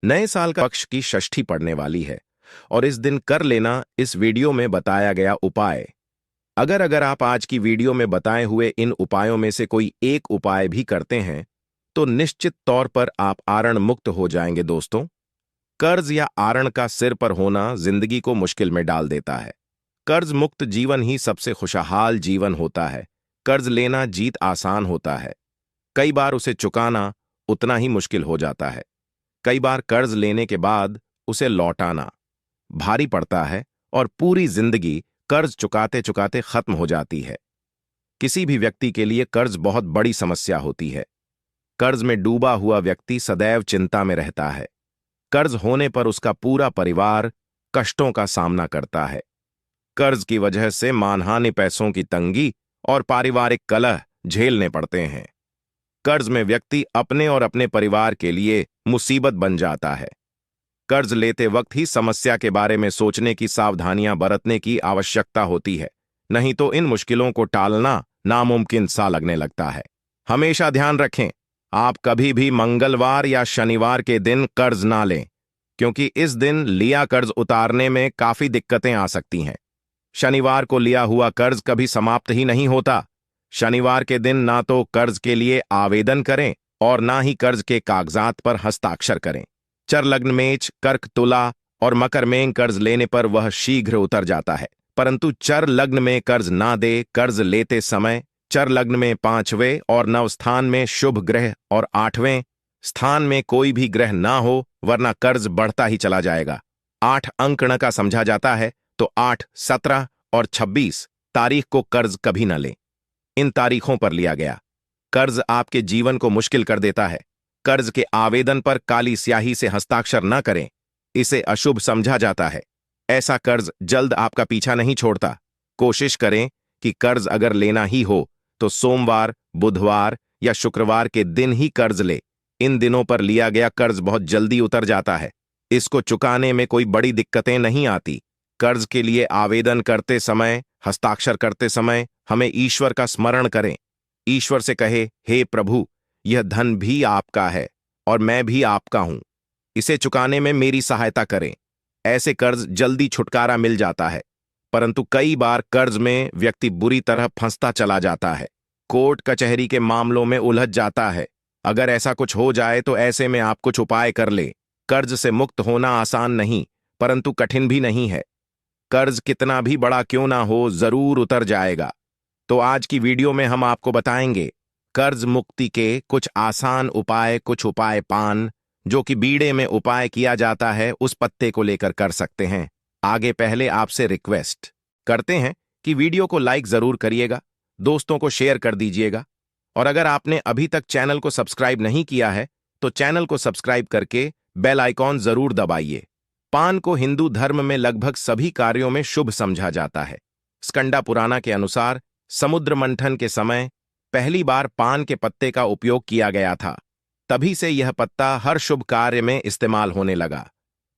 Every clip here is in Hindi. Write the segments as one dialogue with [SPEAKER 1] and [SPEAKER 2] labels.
[SPEAKER 1] नए साल का पक्ष की षष्ठी पड़ने वाली है और इस दिन कर लेना इस वीडियो में बताया गया उपाय। अगर आप आज की वीडियो में बताए हुए इन उपायों में से कोई एक उपाय भी करते हैं तो निश्चित तौर पर आप आरण मुक्त हो जाएंगे दोस्तों। कर्ज या आरण का सिर पर होना जिंदगी को मुश्किल में डाल देता है। कर्ज मुक्त जीवन ही सबसे खुशहाल जीवन होता है। कर्ज लेना जीत आसान होता है, कई बार उसे चुकाना उतना ही मुश्किल हो जाता है। कई बार कर्ज लेने के बाद उसे लौटाना भारी पड़ता है और पूरी जिंदगी कर्ज चुकाते चुकाते खत्म हो जाती है। किसी भी व्यक्ति के लिए कर्ज बहुत बड़ी समस्या होती है। कर्ज में डूबा हुआ व्यक्ति सदैव चिंता में रहता है। कर्ज होने पर उसका पूरा परिवार कष्टों का सामना करता है। कर्ज की वजह से मानहानि, पैसों की तंगी और पारिवारिक कलह झेलने पड़ते हैं। कर्ज में व्यक्ति अपने और अपने परिवार के लिए मुसीबत बन जाता है। कर्ज लेते वक्त ही समस्या के बारे में सोचने की सावधानियां बरतने की आवश्यकता होती है, नहीं तो इन मुश्किलों को टालना नामुमकिन सा लगने लगता है। हमेशा ध्यान रखें, आप कभी भी मंगलवार या शनिवार के दिन कर्ज ना लें, क्योंकि इस दिन लिया कर्ज उतारने में काफी दिक्कतें आ सकती हैं। शनिवार को लिया हुआ कर्ज कभी समाप्त ही नहीं होता। शनिवार के दिन ना तो कर्ज के लिए आवेदन करें और ना ही कर्ज के कागजात पर हस्ताक्षर करें। चर लग्न मेष, कर्क, तुला और मकर में कर्ज लेने पर वह शीघ्र उतर जाता है, परंतु चर लग्न में कर्ज ना दे। कर्ज लेते समय चर लग्न में 5वें और 9 स्थान में शुभ ग्रह और 8वें स्थान में कोई भी ग्रह ना हो, वरना कर्ज बढ़ता ही चला जाएगा। 8 अंक न का समझा जाता है, तो 8, 17 और 26 तारीख को कर्ज कभी न लें। इन तारीखों पर लिया गया कर्ज आपके जीवन को मुश्किल कर देता है। कर्ज के आवेदन पर काली स्याही से हस्ताक्षर न करें, इसे अशुभ समझा जाता है। ऐसा कर्ज जल्द आपका पीछा नहीं छोड़ता। कोशिश करें कि कर्ज अगर लेना ही हो तो सोमवार, बुधवार या शुक्रवार के दिन ही कर्ज ले। इन दिनों पर लिया गया कर्ज बहुत जल्दी उतर जाता है। इसको चुकाने में कोई बड़ी दिक्कतें नहीं आती। कर्ज के लिए आवेदन करते समय, हस्ताक्षर करते समय हमें ईश्वर का स्मरण करें। ईश्वर से कहे, हे प्रभु, यह धन भी आपका है और मैं भी आपका हूं, इसे चुकाने में मेरी सहायता करें। ऐसे कर्ज जल्दी छुटकारा मिल जाता है, परंतु कई बार कर्ज में व्यक्ति बुरी तरह फंसता चला जाता है, कोर्ट कचहरी के मामलों में उलझ जाता है। अगर ऐसा कुछ हो जाए तो ऐसे में आप कुछ उपाय कर ले। कर्ज से मुक्त होना आसान नहीं, परंतु कठिन भी नहीं है। कर्ज कितना भी बड़ा क्यों ना हो, जरूर उतर जाएगा। तो आज की वीडियो में हम आपको बताएंगे कर्ज मुक्ति के कुछ आसान उपाय, कुछ उपाय पान जो कि बीड़े में उपाय किया जाता है, उस पत्ते को लेकर कर सकते हैं। आगे पहले आपसे रिक्वेस्ट करते हैं कि वीडियो को लाइक जरूर करिएगा, दोस्तों को शेयर कर दीजिएगा, और अगर आपने अभी तक चैनल को सब्सक्राइब नहीं किया है तो चैनल को सब्सक्राइब करके बेल आइकॉन जरूर दबाइए। पान को हिंदू धर्म में लगभग सभी कार्यों में शुभ समझा जाता है। स्कंदा पुराना के अनुसार समुद्र मंथन के समय पहली बार पान के पत्ते का उपयोग किया गया था। तभी से यह पत्ता हर शुभ कार्य में इस्तेमाल होने लगा।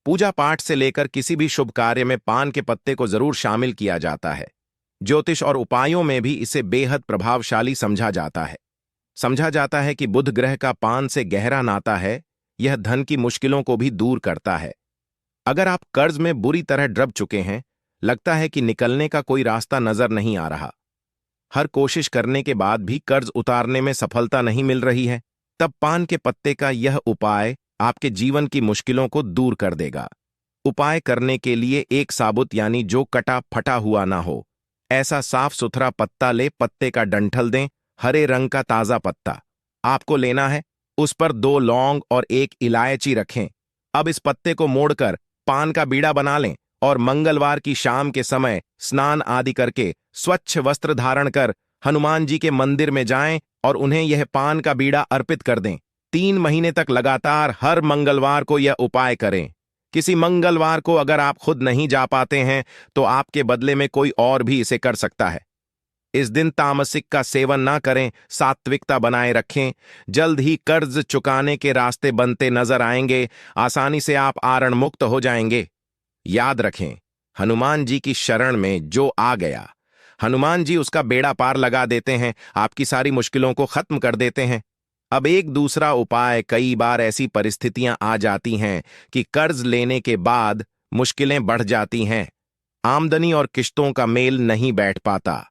[SPEAKER 1] पूजा पाठ से लेकर किसी भी शुभ कार्य में पान के पत्ते को जरूर शामिल किया जाता है। ज्योतिष और उपायों में भी इसे बेहद प्रभावशाली समझा जाता है। समझा जाता है कि बुध ग्रह का पान से गहरा नाता है। यह धन की मुश्किलों को भी दूर करता है। अगर आप कर्ज में बुरी तरह डूब चुके हैं, लगता है कि निकलने का कोई रास्ता नजर नहीं आ रहा, हर कोशिश करने के बाद भी कर्ज उतारने में सफलता नहीं मिल रही है, तब पान के पत्ते का यह उपाय आपके जीवन की मुश्किलों को दूर कर देगा। उपाय करने के लिए एक साबुत यानी जो कटा फटा हुआ ना हो, ऐसा साफ सुथरा पत्ता ले। पत्ते का डंठल दें, हरे रंग का ताजा पत्ता आपको लेना है। उस पर 2 लौंग और 1 इलायची रखें। अब इस पत्ते को मोड़कर पान का बीड़ा बना लें और मंगलवार की शाम के समय स्नान आदि करके स्वच्छ वस्त्र धारण कर हनुमान जी के मंदिर में जाएं और उन्हें यह पान का बीड़ा अर्पित कर दें। 3 महीने तक लगातार हर मंगलवार को यह उपाय करें। किसी मंगलवार को अगर आप खुद नहीं जा पाते हैं तो आपके बदले में कोई और भी इसे कर सकता है। इस दिन तामसिक का सेवन ना करें, सात्विकता बनाए रखें। जल्द ही कर्ज चुकाने के रास्ते बनते नजर आएंगे। आसानी से आप आरण मुक्त हो जाएंगे। याद रखें, हनुमान जी की शरण में जो आ गया, हनुमान जी उसका बेड़ा पार लगा देते हैं, आपकी सारी मुश्किलों को खत्म कर देते हैं। अब एक दूसरा उपाय, कई बार ऐसी परिस्थितियां आ जाती हैं कि कर्ज लेने के बाद मुश्किलें बढ़ जाती हैं। आमदनी और किश्तों का मेल नहीं बैठ पाता,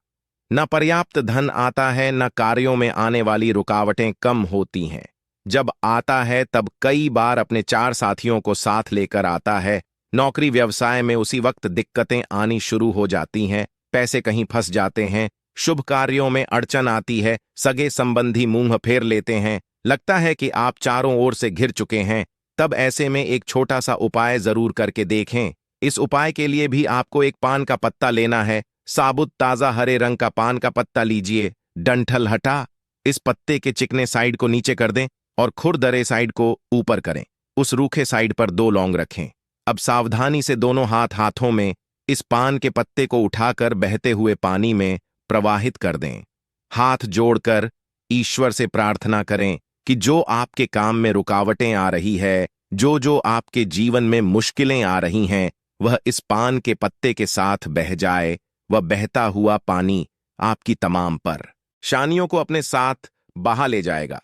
[SPEAKER 1] न पर्याप्त धन आता है, न कार्यों में आने वाली रुकावटें कम होती हैं। जब आता है तब कई बार अपने चार साथियों को साथ लेकर आता है। नौकरी व्यवसाय में उसी वक्त दिक्कतें आनी शुरू हो जाती हैं, पैसे कहीं फंस जाते हैं, शुभ कार्यों में अड़चन आती है, सगे संबंधी मुंह फेर लेते हैं, लगता है कि आप चारों ओर से घिर चुके हैं। तब ऐसे में एक छोटा सा उपाय जरूर करके देखें। इस उपाय के लिए भी आपको एक पान का पत्ता लेना है। साबुत ताजा हरे रंग का पान का पत्ता लीजिए, डंठल हटा इस पत्ते के चिकने साइड को नीचे कर दें और खुरदरे साइड को ऊपर करें। उस रूखे साइड पर 2 लौंग रखें। अब सावधानी से दोनों हाथों में इस पान के पत्ते को उठाकर बहते हुए पानी में प्रवाहित कर दें। हाथ जोड़कर ईश्वर से प्रार्थना करें कि जो आपके काम में रुकावटें आ रही है, जो आपके जीवन में मुश्किलें आ रही हैं, वह इस पान के पत्ते के साथ बह जाए। वह बहता हुआ पानी आपकी तमाम परेशानियों को अपने साथ बहा ले जाएगा।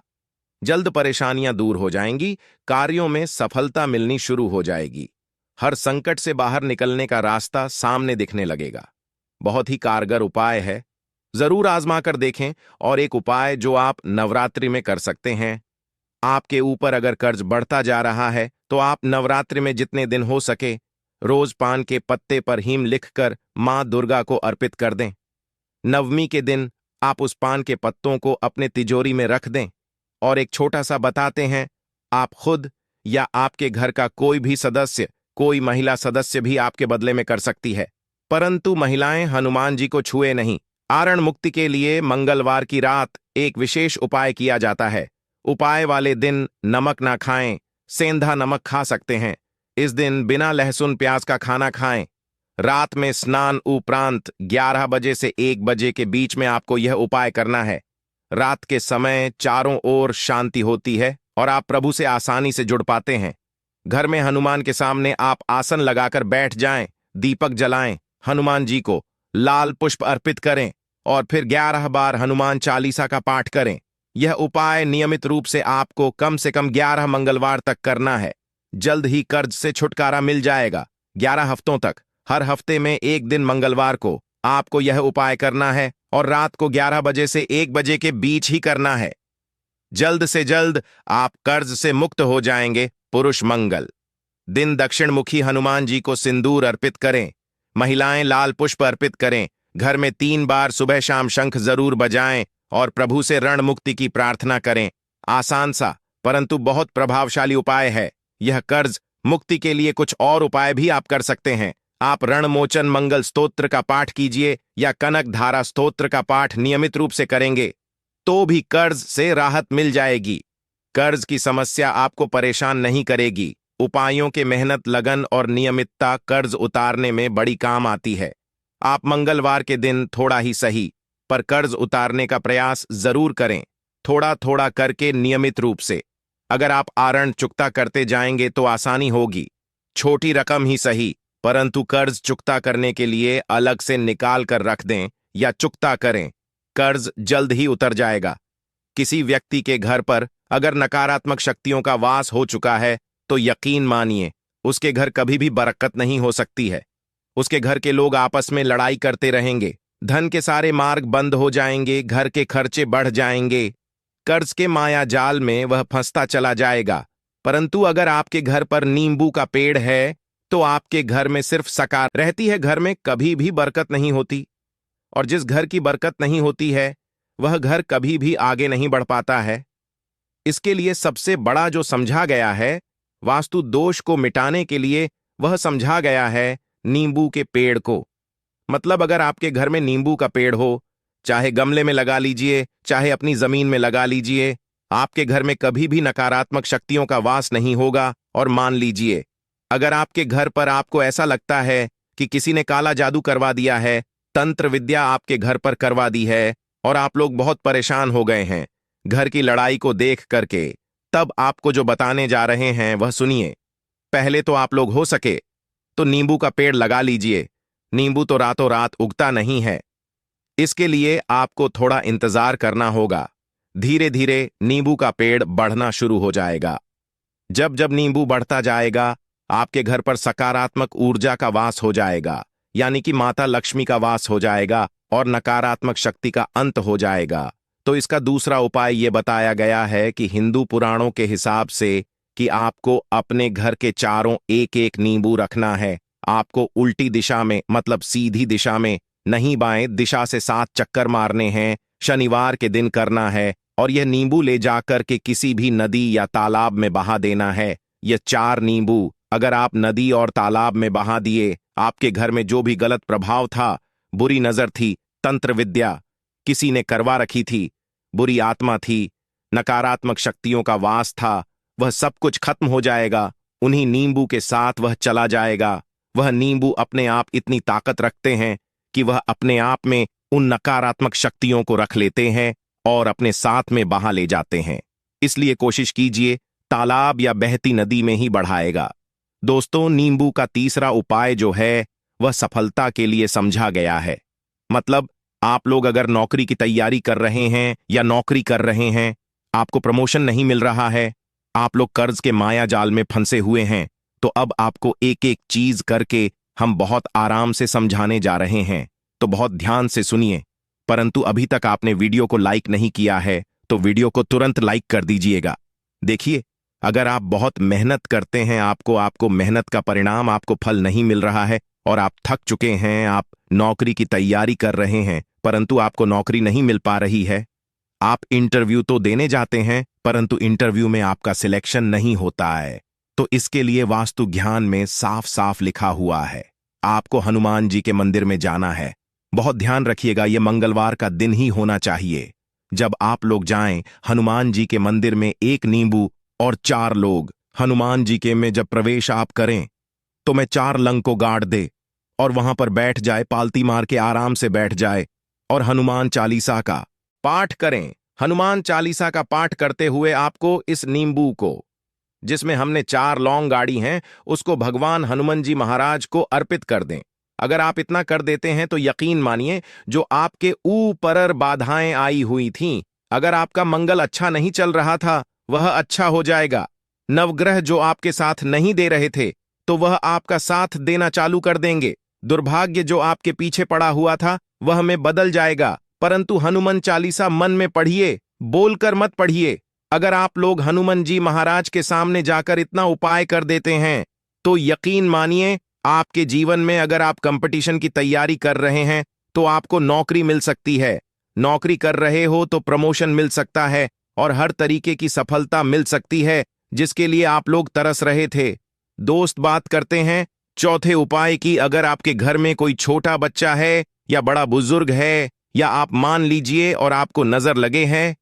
[SPEAKER 1] जल्द परेशानियां दूर हो जाएंगी, कार्यों में सफलता मिलनी शुरू हो जाएगी, हर संकट से बाहर निकलने का रास्ता सामने दिखने लगेगा। बहुत ही कारगर उपाय है, जरूर आजमा कर देखें। और एक उपाय जो आप नवरात्रि में कर सकते हैं। आपके ऊपर अगर कर्ज बढ़ता जा रहा है तो आप नवरात्रि में जितने दिन हो सके रोज पान के पत्ते पर हीम लिखकर मां दुर्गा को अर्पित कर दें। नवमी के दिन आप उस पान के पत्तों को अपने तिजोरी में रख दें। और एक छोटा सा बताते हैं, आप खुद या आपके घर का कोई भी सदस्य, कोई महिला सदस्य भी आपके बदले में कर सकती है, परंतु महिलाएं हनुमान जी को छुए नहीं। आरण मुक्ति के लिए मंगलवार की रात एक विशेष उपाय किया जाता है। उपाय वाले दिन नमक ना खाएं, सेंधा नमक खा सकते हैं। इस दिन बिना लहसुन प्याज का खाना खाएं। रात में स्नान उपरांत 11 बजे से 1 बजे के बीच में आपको यह उपाय करना है। रात के समय चारों ओर शांति होती है और आप प्रभु से आसानी से जुड़ पाते हैं। घर में हनुमान के सामने आप आसन लगाकर बैठ जाएं, दीपक जलाएं, हनुमान जी को लाल पुष्प अर्पित करें और फिर 11 बार हनुमान चालीसा का पाठ करें। यह उपाय नियमित रूप से आपको कम से कम 11 मंगलवार तक करना है। जल्द ही कर्ज से छुटकारा मिल जाएगा। 11 हफ्तों तक हर हफ्ते में एक दिन मंगलवार को आपको यह उपाय करना है और रात को 11 बजे से 1 बजे के बीच ही करना है। जल्द से जल्द आप कर्ज से मुक्त हो जाएंगे। पुरुष मंगल दिन दक्षिण मुखी हनुमान जी को सिंदूर अर्पित करें। महिलाएं लाल पुष्प अर्पित करें। घर में 3 बार सुबह शाम शंख जरूर बजाएं और प्रभु से ऋण मुक्ति की प्रार्थना करें। आसान सा परंतु बहुत प्रभावशाली उपाय है। यह कर्ज मुक्ति के लिए कुछ और उपाय भी आप कर सकते हैं। आप रणमोचन मंगल स्तोत्र का पाठ कीजिए या कनक धारा स्तोत्र का पाठ नियमित रूप से करेंगे तो भी कर्ज से राहत मिल जाएगी। कर्ज की समस्या आपको परेशान नहीं करेगी। उपायों के मेहनत, लगन और नियमितता कर्ज उतारने में बड़ी काम आती है। आप मंगलवार के दिन थोड़ा ही सही पर कर्ज उतारने का प्रयास जरूर करें, थोड़ा थोड़ा करके नियमित रूप से। अगर आप आरण चुकता करते जाएंगे तो आसानी होगी। छोटी रकम ही सही परंतु कर्ज चुकता करने के लिए अलग से निकाल कर रख दें या चुकता करें। कर्ज जल्द ही उतर जाएगा। किसी व्यक्ति के घर पर अगर नकारात्मक शक्तियों का वास हो चुका है तो यकीन मानिए उसके घर कभी भी बरकत नहीं हो सकती है। उसके घर के लोग आपस में लड़ाई करते रहेंगे, धन के सारे मार्ग बंद हो जाएंगे, घर के खर्चे बढ़ जाएंगे, कर्ज के माया जाल में वह फंसता चला जाएगा। परंतु अगर आपके घर पर नींबू का पेड़ है तो आपके घर में सिर्फ सकार रहती है, घर में कभी भी बरकत नहीं होती। और जिस घर की बरकत नहीं होती है वह घर कभी भी आगे नहीं बढ़ पाता है। इसके लिए सबसे बड़ा जो समझा गया है वास्तु दोष को मिटाने के लिए, वह समझा गया है नींबू के पेड़ को। मतलब अगर आपके घर में नींबू का पेड़ हो, चाहे गमले में लगा लीजिए चाहे अपनी जमीन में लगा लीजिए, आपके घर में कभी भी नकारात्मक शक्तियों का वास नहीं होगा। और मान लीजिए अगर आपके घर पर आपको ऐसा लगता है कि किसी ने काला जादू करवा दिया है, तंत्र विद्या आपके घर पर करवा दी है और आप लोग बहुत परेशान हो गए हैं घर की लड़ाई को देख करके, तब आपको जो बताने जा रहे हैं वह सुनिए। पहले तो आप लोग हो सके तो नींबू का पेड़ लगा लीजिए। नींबू तो रातों रात उगता नहीं है, इसके लिए आपको थोड़ा इंतजार करना होगा। धीरे धीरे नींबू का पेड़ बढ़ना शुरू हो जाएगा। जब जब नींबू बढ़ता जाएगा, आपके घर पर सकारात्मक ऊर्जा का वास हो जाएगा, यानी कि माता लक्ष्मी का वास हो जाएगा और नकारात्मक शक्ति का अंत हो जाएगा। तो इसका दूसरा उपाय ये बताया गया है कि हिंदू पुराणों के हिसाब से कि आपको अपने घर के चारों एक एक नींबू रखना है। आपको उल्टी दिशा में, मतलब सीधी दिशा में, नहीं बाएं दिशा से 7 चक्कर मारने हैं। शनिवार के दिन करना है और यह नींबू ले जाकर के किसी भी नदी या तालाब में बहा देना है। यह 4 नींबू अगर आप नदी और तालाब में बहा दिए, आपके घर में जो भी गलत प्रभाव था, बुरी नजर थी, तंत्र विद्या किसी ने करवा रखी थी, बुरी आत्मा थी, नकारात्मक शक्तियों का वास था, वह सब कुछ खत्म हो जाएगा। उन्हीं नींबू के साथ वह चला जाएगा। वह नींबू अपने आप इतनी ताकत रखते हैं कि वह अपने आप में उन नकारात्मक शक्तियों को रख लेते हैं और अपने साथ में बहा ले जाते हैं। इसलिए कोशिश कीजिए तालाब या बहती नदी में ही बढ़ाएगा। दोस्तों, नींबू का तीसरा उपाय जो है वह सफलता के लिए समझा गया है। मतलब आप लोग अगर नौकरी की तैयारी कर रहे हैं या नौकरी कर रहे हैं, आपको प्रमोशन नहीं मिल रहा है, आप लोग कर्ज के माया जाल में फंसे हुए हैं, तो अब आपको एक एक चीज करके हम बहुत आराम से समझाने जा रहे हैं। तो बहुत ध्यान से सुनिए। परंतु अभी तक आपने वीडियो को लाइक नहीं किया है तो वीडियो को तुरंत लाइक कर दीजिएगा। देखिए, अगर आप बहुत मेहनत करते हैं, आपको मेहनत का परिणाम, आपको फल नहीं मिल रहा है और आप थक चुके हैं, आप नौकरी की तैयारी कर रहे हैं परंतु आपको नौकरी नहीं मिल पा रही है, आप इंटरव्यू तो देने जाते हैं परंतु इंटरव्यू में आपका सिलेक्शन नहीं होता है, तो इसके लिए वास्तु ज्ञान में साफ साफ लिखा हुआ है, आपको हनुमान जी के मंदिर में जाना है। बहुत ध्यान रखिएगा, यह मंगलवार का दिन ही होना चाहिए। जब आप लोग जाएं हनुमान जी के मंदिर में, 1 नींबू और 4 लोग हनुमान जी के में जब प्रवेश आप करें तो मैं 4 लंग को गाड़ दे और वहां पर बैठ जाए, पालती मार के आराम से बैठ जाए और हनुमान चालीसा का पाठ करें। हनुमान चालीसा का पाठ करते हुए आपको इस नींबू को, जिसमें हमने 4 लौंग गाड़ी हैं, उसको भगवान हनुमान जी महाराज को अर्पित कर दें। अगर आप इतना कर देते हैं तो यकीन मानिए, जो आपके ऊपर बाधाएं आई हुई थीं, अगर आपका मंगल अच्छा नहीं चल रहा था, वह अच्छा हो जाएगा। नवग्रह जो आपके साथ नहीं दे रहे थे, तो वह आपका साथ देना चालू कर देंगे। दुर्भाग्य जो आपके पीछे पड़ा हुआ था, वह में बदल जाएगा। परंतु हनुमान चालीसा मन में पढ़िए, बोलकर मत पढ़िए। अगर आप लोग हनुमान जी महाराज के सामने जाकर इतना उपाय कर देते हैं, तो यकीन मानिए, आपके जीवन में अगर आप कंपटीशन की तैयारी कर रहे हैं तो आपको नौकरी मिल सकती है। नौकरी कर रहे हो तो प्रमोशन मिल सकता है और हर तरीके की सफलता मिल सकती है जिसके लिए आप लोग तरस रहे थे। दोस्त, बात करते हैं चौथे उपाय की। अगर आपके घर में कोई छोटा बच्चा है या बड़ा बुजुर्ग है, या आप मान लीजिए और आपको नजर लगे हैं,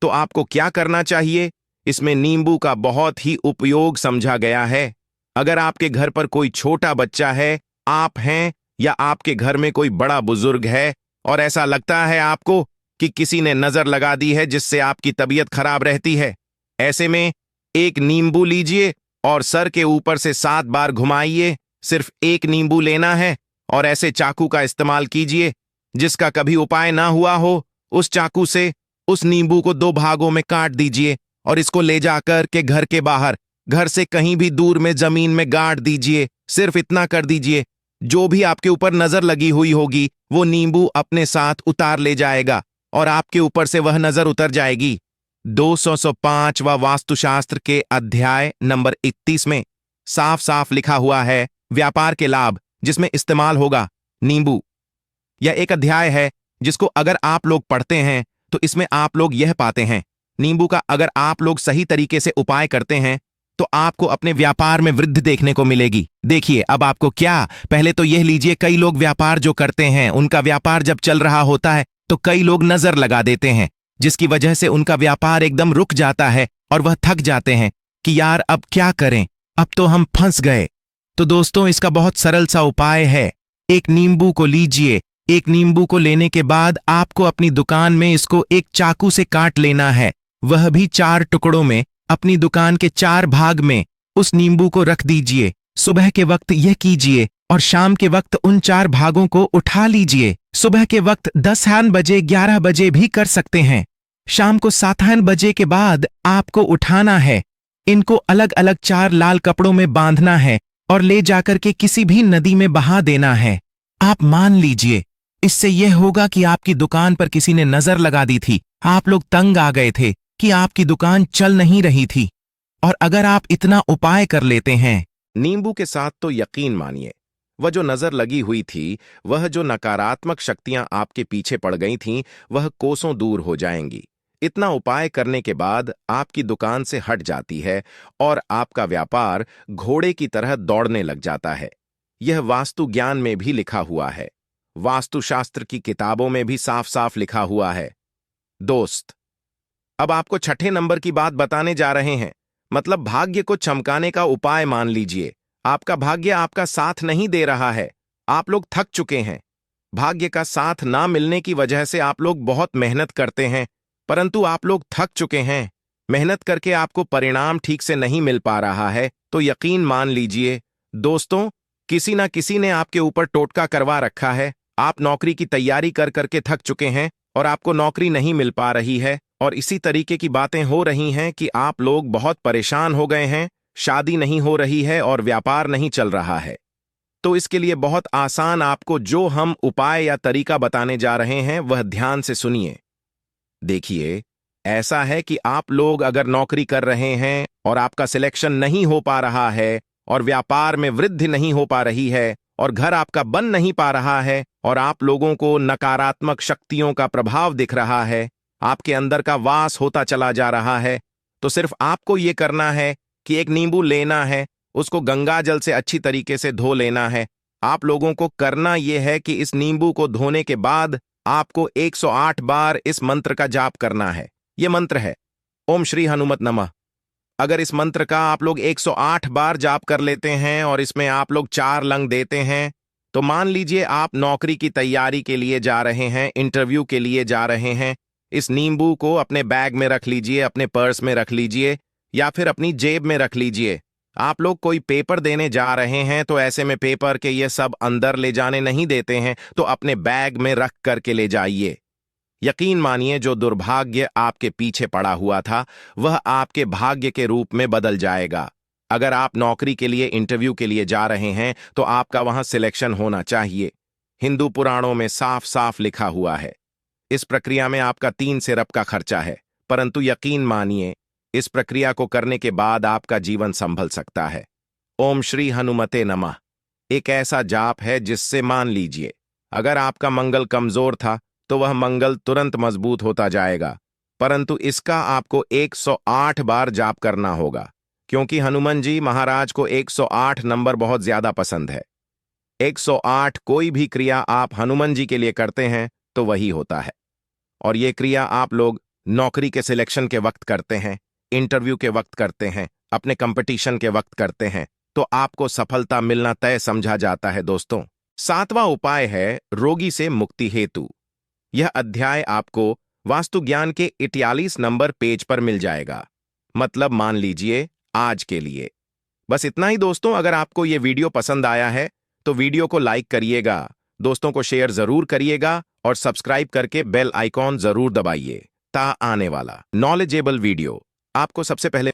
[SPEAKER 1] तो आपको क्या करना चाहिए? इसमें नींबू का बहुत ही उपयोग समझा गया है। अगर आपके घर पर कोई छोटा बच्चा है, आप हैं, या आपके घर में कोई बड़ा बुजुर्ग है और ऐसा लगता है आपको कि किसी ने नजर लगा दी है जिससे आपकी तबीयत खराब रहती है, ऐसे में 1 नींबू लीजिए और सर के ऊपर से 7 बार घुमाइए। सिर्फ 1 नींबू लेना है और ऐसे चाकू का इस्तेमाल कीजिए। जिसका कभी उपाय ना हुआ हो, उस चाकू से उस नींबू को 2 भागों में काट दीजिए और इसको ले जाकर के घर के बाहर, घर से कहीं भी दूर में जमीन में गाड़ दीजिए। सिर्फ इतना कर दीजिए, जो भी आपके ऊपर नजर लगी हुई होगी वो नींबू अपने साथ उतार ले जाएगा और आपके ऊपर से वह नजर उतर जाएगी। 205वां वास्तुशास्त्र के अध्याय नंबर 31 में साफ साफ लिखा हुआ है व्यापार के लाभ जिसमें इस्तेमाल होगा नींबू। यह एक अध्याय है जिसको अगर आप लोग पढ़ते हैं तो इसमें आप लोग यह पाते हैं, नींबू का अगर आप लोग सही तरीके से उपाय करते हैं तो आपको अपने व्यापार में वृद्धि देखने को मिलेगी। देखिए, अब आपको क्या, पहले तो यह लीजिए, कई लोग व्यापार जो करते हैं, उनका व्यापार जब चल रहा होता है तो कई लोग नजर लगा देते हैं, जिसकी वजह से उनका व्यापार एकदम रुक जाता है और वह थक जाते हैं कि यार अब क्या करें, अब तो हम फंस गए। तो दोस्तों, इसका बहुत सरल सा उपाय है। 1 नींबू को लीजिए। 1 नींबू को लेने के बाद आपको अपनी दुकान में इसको एक चाकू से काट लेना है, वह भी 4 टुकड़ों में। अपनी दुकान के 4 भाग में उस नींबू को रख दीजिए। सुबह के वक्त यह कीजिए और शाम के वक्त उन 4 भागों को उठा लीजिए। सुबह के वक्त 10 बजे 11 बजे भी कर सकते हैं।
[SPEAKER 2] शाम को 7 बजे के बाद आपको उठाना है। इनको अलग अलग 4 लाल कपड़ों में बांधना है और ले जाकर के किसी भी नदी में बहा देना है। आप मान लीजिए, इससे यह होगा कि आपकी दुकान पर किसी ने नजर लगा दी थी, आप लोग तंग आ गए थे कि आपकी दुकान चल नहीं रही थी। और अगर आप इतना उपाय कर लेते हैं,
[SPEAKER 1] नींबू के साथ तो यकीन मानिए, वह जो नजर लगी हुई थी, वह जो नकारात्मक शक्तियां आपके पीछे पड़ गई थीं, वह कोसों दूर हो जाएंगी। इतना उपाय करने के बाद आपकी दुकान से हट जाती है और आपका व्यापार घोड़े की तरह दौड़ने लग जाता है। यह वास्तु ज्ञान में भी लिखा हुआ है, वास्तुशास्त्र की किताबों में भी साफ साफ लिखा हुआ है। दोस्त, अब आपको छठे नंबर की बात बताने जा रहे हैं, मतलब भाग्य को चमकाने का उपाय मान लीजिए। आपका भाग्य आपका साथ नहीं दे रहा है, आप लोग थक चुके हैं। भाग्य का साथ ना मिलने की वजह से आप लोग बहुत मेहनत करते हैं, परंतु आप लोग थक चुके हैं। मेहनत करके आपको परिणाम ठीक से नहीं मिल पा रहा है, तो यकीन मान लीजिए दोस्तों, किसी ना किसी ने आपके ऊपर टोटका करवा रखा है। आप नौकरी की तैयारी कर करके थक चुके हैं और आपको नौकरी नहीं मिल पा रही है, और इसी तरीके की बातें हो रही हैं कि आप लोग बहुत परेशान हो गए हैं, शादी नहीं हो रही है और व्यापार नहीं चल रहा है। तो इसके लिए बहुत आसान आपको जो हम उपाय या तरीका बताने जा रहे हैं, वह ध्यान से सुनिए। देखिए, ऐसा है कि आप लोग अगर नौकरी कर रहे हैं और आपका सिलेक्शन नहीं हो पा रहा है और व्यापार में वृद्धि नहीं हो पा रही है और घर आपका बन नहीं पा रहा है और आप लोगों को नकारात्मक शक्तियों का प्रभाव दिख रहा है, आपके अंदर का वास होता चला जा रहा है, तो सिर्फ आपको यह करना है कि एक नींबू लेना है, उसको गंगा जल से अच्छी तरीके से धो लेना है। आप लोगों को करना यह है कि इस नींबू को धोने के बाद आपको 108 बार इस मंत्र का जाप करना है। यह मंत्र है ओम श्री हनुमत नमः। अगर इस मंत्र का आप लोग 108 बार जाप कर लेते हैं और इसमें आप लोग 4 लंग देते हैं, तो मान लीजिए आप नौकरी की तैयारी के लिए जा रहे हैं, इंटरव्यू के लिए जा रहे हैं। इस नींबू को अपने बैग में रख लीजिए, अपने पर्स में रख लीजिए या फिर अपनी जेब में रख लीजिए। आप लोग कोई पेपर देने जा रहे हैं तो ऐसे में पेपर के ये सब अंदर ले जाने नहीं देते हैं, तो अपने बैग में रख करके ले जाइए। यकीन मानिए, जो दुर्भाग्य आपके पीछे पड़ा हुआ था, वह आपके भाग्य के रूप में बदल जाएगा। अगर आप नौकरी के लिए, इंटरव्यू के लिए जा रहे हैं, तो आपका वहां सिलेक्शन होना चाहिए। हिंदू पुराणों में साफ साफ लिखा हुआ है। इस प्रक्रिया में आपका 3 से रब का खर्चा है, परंतु यकीन मानिए, इस प्रक्रिया को करने के बाद आपका जीवन संभल सकता है। ओम श्री हनुमते नमः एक ऐसा जाप है जिससे मान लीजिए, अगर आपका मंगल कमजोर था तो वह मंगल तुरंत मजबूत होता जाएगा, परंतु इसका आपको 108 बार जाप करना होगा, क्योंकि हनुमान जी महाराज को 108 नंबर बहुत ज्यादा पसंद है। 108 कोई भी क्रिया आप हनुमान जी के लिए करते हैं तो वही होता है। और ये क्रिया आप लोग नौकरी के सिलेक्शन के वक्त करते हैं, इंटरव्यू के वक्त करते हैं, अपने कंपटीशन के वक्त करते हैं, तो आपको सफलता मिलना तय समझा जाता है। दोस्तों, 7वां उपाय है रोगी से मुक्ति हेतु। यह अध्याय आपको वास्तु ज्ञान के 48 नंबर पेज पर मिल जाएगा। मतलब मान लीजिए आज के लिए बस इतना ही। दोस्तों, अगर आपको यह वीडियो पसंद आया है तो वीडियो को लाइक करिएगा, दोस्तों को शेयर जरूर करिएगा और सब्सक्राइब करके बेल आइकॉन जरूर दबाइए, ता आने वाला नॉलेजेबल वीडियो आपको सबसे पहले